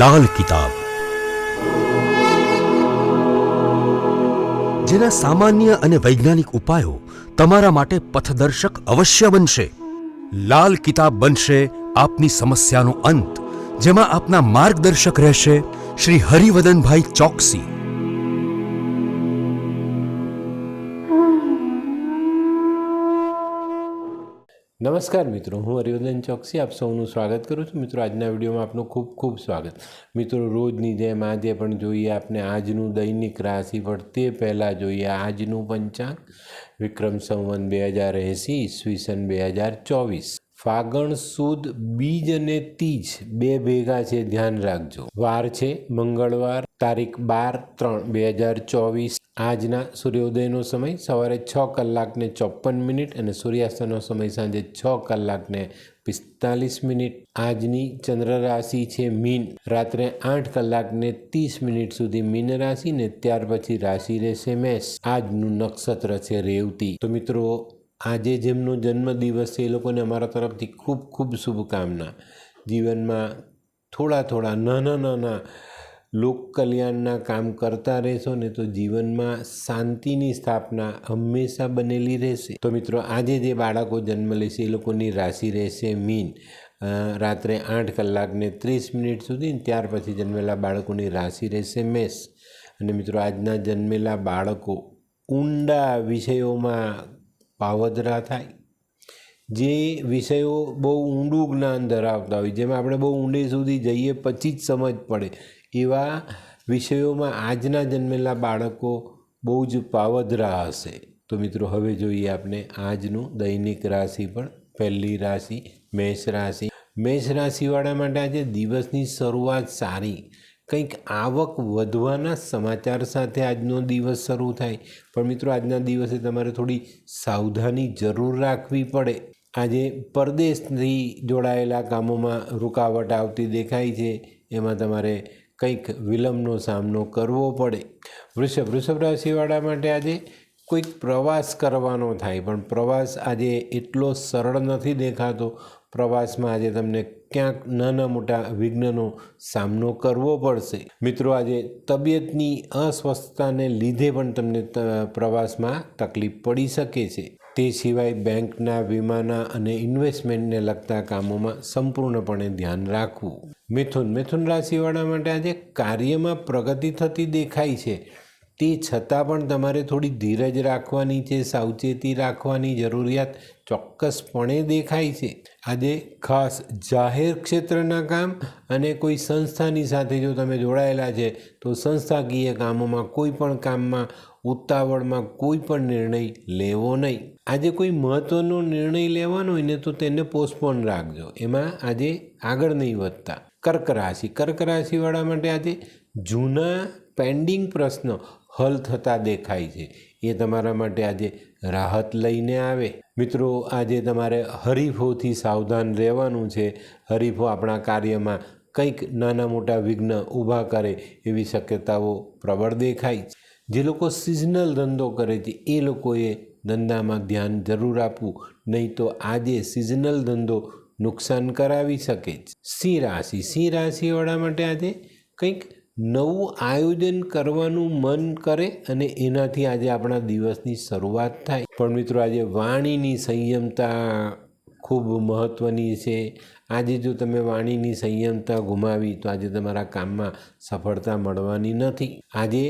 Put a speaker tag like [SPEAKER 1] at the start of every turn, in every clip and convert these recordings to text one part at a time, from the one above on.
[SPEAKER 1] લાલ કિતાબ, જેના સામાન્ય અને વૈજ્ઞાનિક ઉપાયો તમારા માટે પથદર્શક અવશ્ય બનશે. લાલ કિતાબ બનશે આપની સમસ્યાનો અંત, જેમાં આપના માર્ગદર્શક રહેશે શ્રી હરિવદનભાઈ ચોકસી.
[SPEAKER 2] નમસ્કાર મિત્રો, હું હરિવર્ધન ચોકસી આપ સૌનું સ્વાગત કરું છું. મિત્રો, આજના વિડીયોમાં આપનું ખૂબ ખૂબ સ્વાગત. મિત્રો, રોજની જેમ આજે પણ જોઈએ આપણે આજનું દૈનિક રાશિફળ. તે પહેલાં જોઈએ આજનું પંચાંગ. વિક્રમ સંવત 2080 ઈસવીસન 2024. ફાગણ સુદ બીજ અને તીજ બે ભેગા છે, ધ્યાન રાખજો. વાર છે મંગળવાર, તારીખ 12/3/2024. આજના સૂર્યોદયનો સમય સવારે 6:54 અને સૂર્યાસ્તનો સમય સાંજે 6:45. આજની ચંદ્ર રાશિ છે મીન. રાત્રે 8:30 સુધી મીન રાશિ ને ત્યાર પછી રાશિ રહેશે મેષ. આજનું નક્ષત્ર છે રેવતી. તો મિત્રો, આજે જેમનો જન્મદિવસ છે એ લોકોને અમારા તરફથી ખૂબ ખૂબ શુભકામના. જીવનમાં થોડા નાના લોક કલ્યાણના કામ કરતા રહેશો ને તો જીવનમાં શાંતિની સ્થાપના હંમેશા બનેલી રહેશે. તો મિત્રો, આજે જે બાળકો જન્મ લેશે એ લોકોની રાશિ રહેશે મીન. રાત્રે 8:30 સુધી, ત્યાર પછી જન્મેલા બાળકોની રાશિ રહેશે મેષ. અને મિત્રો, આજના જન્મેલા બાળકો ઊંડા વિષયોમાં પાવદરા થાય. જે વિષયો બહુ ઊંડું જ્ઞાન ધરાવતા હોય, જેમાં આપણે બહુ ઊંડે સુધી જઈએ પછી જ સમજ પડે, એવા વિષયોમાં આજના જન્મેલા બાળકો બહુ જ પાવદરા હશે. તો મિત્રો, હવે જોઈએ આપણે આજનું દૈનિક રાશિ. પણ પહેલી રાશિ મેષ રાશિ. મેષ રાશિવાળા માટે આજે દિવસની શરૂઆત સારી. કંઈક આવક વધવાના સમાચાર સાથે આજનો દિવસ શરૂ થાય. પણ મિત્રો, આજના દિવસે તમારે થોડી સાવધાની જરૂર રાખવી પડે. આજે પરદેશથી જોડાયેલા કામોમાં રૂકાવટ આવતી દેખાય છે, એમાં તમારે કંઈક વિલંબનો સામનો કરવો પડે. વૃષભ રાશિવાળા માટે આજે કોઈક પ્રવાસ કરવાનો થાય, પણ પ્રવાસ આજે એટલો સરળ નથી દેખાતો. પ્રવાસમાં આજે તમને ક્યાંક નાના મોટા વિઘ્નનો સામનો કરવો પડશે. મિત્રો, આજે તબિયતની અસ્વસ્થતાને લીધે પણ તમને પ્રવાસમાં તકલીફ પડી શકે છે. તે સિવાય બેંકના, વીમાના અને ઇન્વેસ્ટમેન્ટને લગતા કામોમાં સંપૂર્ણપણે ધ્યાન રાખવું. મિથુન રાશિવાળા માટે આજે કાર્યમાં પ્રગતિ થતી દેખાય છે. તે છતાં પણ તમારે થોડી ધીરજ રાખવાની છે, સાવચેતી રાખવાની જરૂરિયાત ચોક્કસપણે દેખાય છે. આજે ખાસ જાહેર ક્ષેત્રના કામ અને કોઈ સંસ્થાની સાથે જો તમે જોડાયેલા છે તો સંસ્થાકીય કામોમાં કોઈ પણ કામમાં ઉતાવળમાં કોઈ પણ નિર્ણય લેવો નહીં. આજે કોઈ મહત્ત્વનો નિર્ણય લેવાનો હોય ને તો તેને પોસ્ટપોન રાખજો, એમાં આજે આગળ નહીં વધતા. કર્ક રાશિવાળા માટે આજે જૂના પેન્ડિંગ પ્રશ્નો હલ થતા દેખાય છે. એ તમારા માટે આજે રાહત લઈને આવે. મિત્રો, આજે તમારે હરીફોથી સાવધાન રહેવાનું છે. હરીફો આપણા કાર્યમાં કંઈક નાના મોટા વિઘ્ન ઊભા કરે એવી શક્યતાઓ પ્રબળ દેખાય છે. જે લોકો સિઝનલ ધંધો કરે છે એ લોકોએ ધંધામાં ધ્યાન જરૂર આપવું, નહીં તો આજે સિઝનલ ધંધો નુકસાન કરાવી શકે છે. સિંહ રાશિવાળા માટે આજે કંઈક નવું આયોજન કરવાનું મન કરે અને એનાથી આજે આપણા દિવસની શરૂઆત થાય. પણ મિત્રો, આજે વાણીની સંયમતા ખૂબ મહત્ત્વની છે. આજે જો તમે વાણીની સંયમતા ગુમાવી તો આજે તમારા કામમાં સફળતા મળવાની નથી. આજે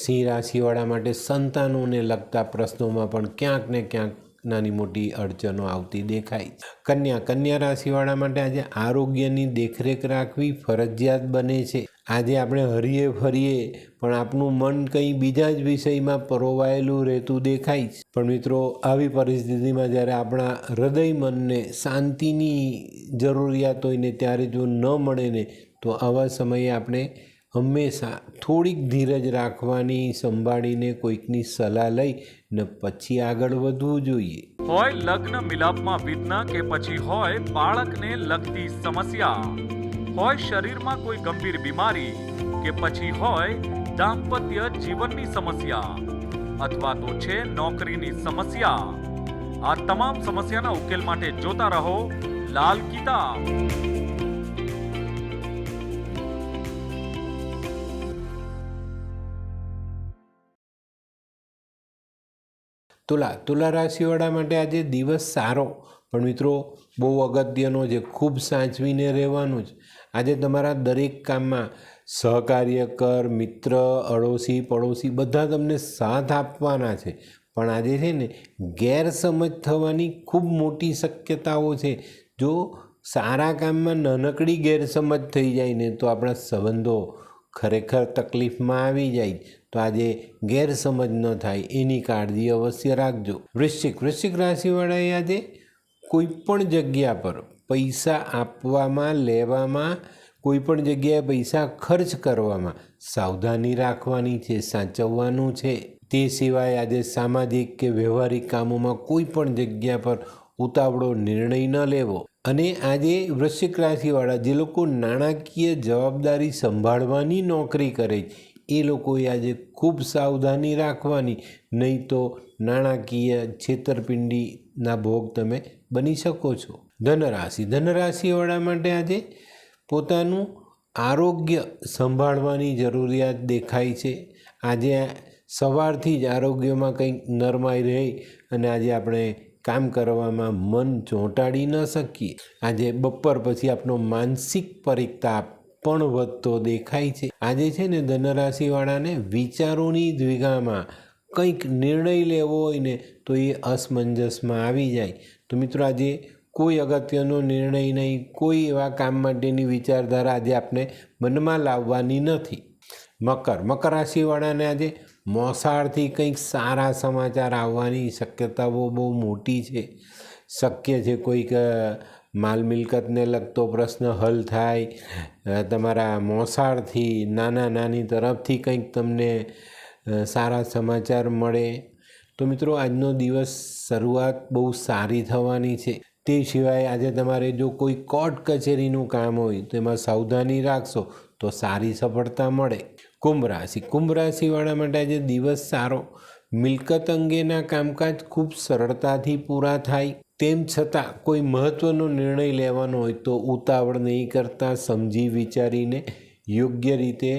[SPEAKER 2] સિંહ રાશિવાળા માટે સંતાનોને લગતા પ્રશ્નોમાં પણ ક્યાંક ને ક્યાંક નાની મોટી અડચણો આવતી દેખાય. કન્યા રાશિવાળા માટે આજે આરોગ્યની દેખરેખ રાખવી ફરજિયાત બને છે. આજે આપણે હરીએ ફરીએ પણ આપણું મન કંઈ બીજા જ વિષયમાં પરોવાયેલું રહેતું દેખાય છે. પણ મિત્રો, આવી પરિસ્થિતિમાં જ્યારે આપણા હૃદય મનને શાંતિની જરૂરિયાત હોય ને ત્યારે જો ન મળે ને તો આવા સમયે આપણે હંમેશા થોડીક ધીરજ રાખવાની, સંભાળીને કોઈકની સલાહ લઈ ને પછી આગળ વધવું જોઈએ.
[SPEAKER 3] હોય લગ્ન મિલાપમાં વિઘ્ન કે પછી હોય બાળકને લગતી સમસ્યા, હોય શરીરમાં કોઈ ગંભીર બીમારી કે પછી હોય દાંપત્ય જીવનની સમસ્યા અથવા તો છે નોકરીની સમસ્યા, આ તમામ સમસ્યાના ઉકેલ માટે જોતા રહો લાલ કિતાબ.
[SPEAKER 2] તુલા રાશિવાળા માટે આજે દિવસ સારો, પણ મિત્રો બહુ અગત્યનો છે, ખૂબ સાચવીને રહેવાનું જ. આજે તમારા દરેક કામમાં સહકાર્યકર, મિત્ર, અડોશી પડોશી બધા તમને સાથ આપવાના છે, પણ આજે છે ને ગેરસમજ થવાની ખૂબ મોટી શક્યતાઓ છે. જો સારા કામમાં નાનકડી ગેરસમજ થઈ જાય ને તો આપણા સંબંધો ખરેખર તકલીફમાં આવી જાય. તો આજે ગેરસમજ ન થાય એની કાળજી અવશ્ય રાખજો. વૃશ્ચિક રાશિવાળાએ આજે કોઈ પણ જગ્યા પર પૈસા આપવામાં, લેવામાં, કોઈ પણ જગ્યાએ પૈસા ખર્ચ કરવામાં સાવધાની રાખવાની છે, સાચવવાનું છે. તે સિવાય આજે સામાજિક કે વ્યવહારિક કામોમાં કોઈ પણ જગ્યા પર ઉતાવળો નિર્ણય ન લેવો. અને આજે વૃશ્ચિક રાશિવાળા જે લોકો નાણાકીય જવાબદારી સંભાળવાની નોકરી કરે એ લોકોએ આજે ખૂબ સાવધાની રાખવાની, નહીં તો નાણાકીય છેતરપિંડીના ભોગ તમે બની શકો છો. ધનરાશિવાળા માટે આજે પોતાનું આરોગ્ય સંભાળવાની જરૂરિયાત દેખાય છે. આજે સવારથી જ આરોગ્યમાં કંઈક નરમાઈ રહી અને આજે આપણે કામ કરવામાં મન ચોંટાડી ન શકીએ. આજે બપોર પછી આપણો માનસિક પરિતાપ પણ વધતો દેખાય છે. આજે છે ને ધનરાશિવાળાને વિચારોની દ્વિધામાં કંઈક નિર્ણય લેવો હોય ને તો એ અસમંજસમાં આવી જાય. તો મિત્રો આજે કોઈ અગત્યનો નિર્ણય નહીં, કોઈ એવા કામ માટેની વિચારધારા આજે આપણે મનમાં લાવવાની નથી. મકર રાશિવાળાને આજે મોસાળથી કંઈક સારા સમાચાર આવવાની શક્યતાઓ બહુ મોટી છે. શક્ય છે કોઈક માલ મિલકતને લગતો પ્રશ્ન હલ થાય, તમારા મોસાળથી નાની તરફથી કંઈક તમને સારા સમાચાર મળે. તો મિત્રો આજનો દિવસ શરૂઆત બહુ સારી થવાની છે. તે સિવાય આજે તમારે જો કોઈ કોર્ટ કચેરીનું કામ હોય તો એમાં સાવધાની રાખશો તો સારી સફળતા મળે. કુંભ રાશિવાળા માટે આજે દિવસ સારો. મિલકત અંગેના કામકાજ ખૂબ સરળતાથી પૂરા થાય. તેમ છતાં કોઈ મહત્ત્વનો નિર્ણય લેવાનો હોય તો ઉતાવળ નહીં કરતા, સમજી વિચારીને યોગ્ય રીતે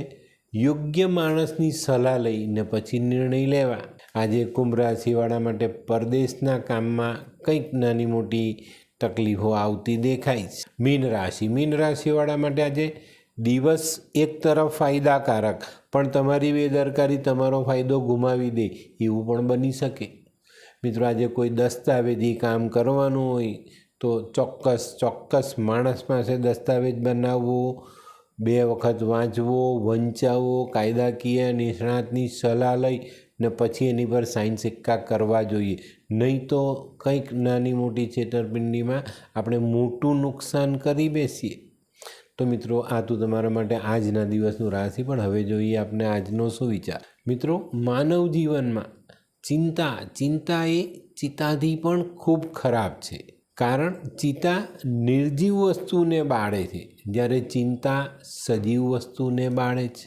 [SPEAKER 2] યોગ્ય માણસની સલાહ લઈને પછી નિર્ણય લેવા. આજે કુંભ રાશિવાળા માટે પરદેશના કામમાં કંઈક નાની મોટી તકલીફો આવતી દેખાય છે. મીન રાશિવાળા માટે આજે દિવસ એક તરફ ફાયદાકારક, પણ તમારી બેદરકારી તમારો ફાયદો ગુમાવી દે એવું પણ બની શકે. મિત્રો આજે કોઈ દસ્તાવેજી કામ કરવાનું હોય તો ચોક્કસ માણસ પાસે દસ્તાવેજ બનાવવો, 2 વખત વાંચવો, વંચાવવો, કાયદાકીય નિષ્ણાતની સલાહ લઈ ને પછી એની પર સાઇન સિક્કા કરવા જોઈએ. નહીં તો કંઈક નાની મોટી છેતરપિંડીમાં આપણે મોટું નુકસાન કરી બેસીએ. તો મિત્રો આ તો તમારા માટે આજના દિવસનું રાશિ. પણ હવે જોઈએ આપણે આજનો શું વિચાર. મિત્રો માનવ જીવનમાં ચિંતા એ ચિતાથી પણ ખૂબ ખરાબ છે. કારણ ચિતા નિર્જીવ વસ્તુને બાળે છે, જ્યારે ચિંતા સજીવ વસ્તુને બાળે છે.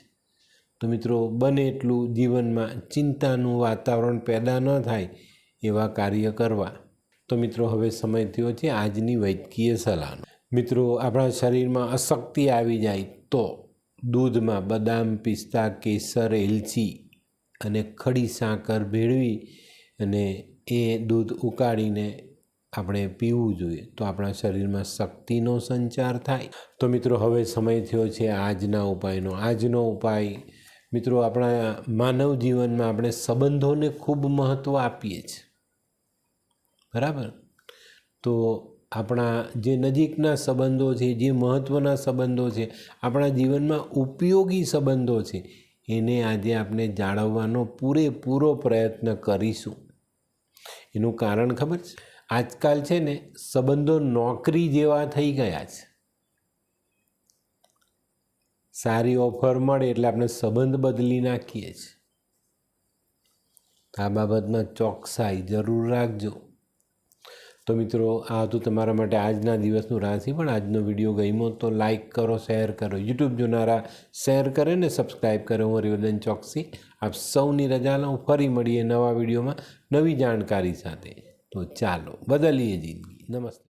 [SPEAKER 2] તો મિત્રો બને એટલું જીવનમાં ચિંતાનું વાતાવરણ પેદા ન થાય એવા કાર્ય કરવા. તો મિત્રો હવે સમય થયો છે આજની વૈદ્યકીય સલાહનો. મિત્રો આપણા શરીરમાં અશક્તિ આવી જાય તો દૂધમાં બદામ, પિસ્તા, કેસર, એલચી અને ખડી સાકર ભેળવી અને એ દૂધ ઉકાળીને આપણે પીવું જોઈએ, તો આપણા શરીરમાં શક્તિનો સંચાર થાય. તો મિત્રો હવે સમય થયો છે આજના ઉપાયનો. આજનો ઉપાય મિત્રો આપણા માનવ જીવનમાં આપણે સંબંધોને ખૂબ મહત્ત્વ આપીએ છીએ, બરાબર? તો આપણા જે નજીકના સંબંધો છે, જે મહત્ત્વના સંબંધો છે, આપણા જીવનમાં ઉપયોગી સંબંધો છે, એને આજે આપણે જાળવવાનો પૂરેપૂરો પ્રયત્ન કરીશું. એનું કારણ ખબર છે? આજકાલ છે ને સંબંધો નોકરી જેવા થઈ ગયા છે. સારી ઓફર મળે એટલે આપણે સંબંધ બદલી નાખીએ છીએ. આ બાબતમાં ચોકસાઈ જરૂર રાખજો. તો મિત્રો આ હતું તમારા માટે આજના દિવસનું રાશિ. પણ આજનો વિડીયો ગમ્યો તો લાઈક કરો, શેર કરો. યુટ્યુબ જોનારા શેર કરે ને સબસ્ક્રાઈબ કરે. હું હરિવર્ધન ચોકસી આપ સૌની રજા લઉં. ફરી મળીએ નવા વિડીયોમાં નવી જાણકારી સાથે. તો ચાલો બદલીએ જિંદગી. નમસ્તે.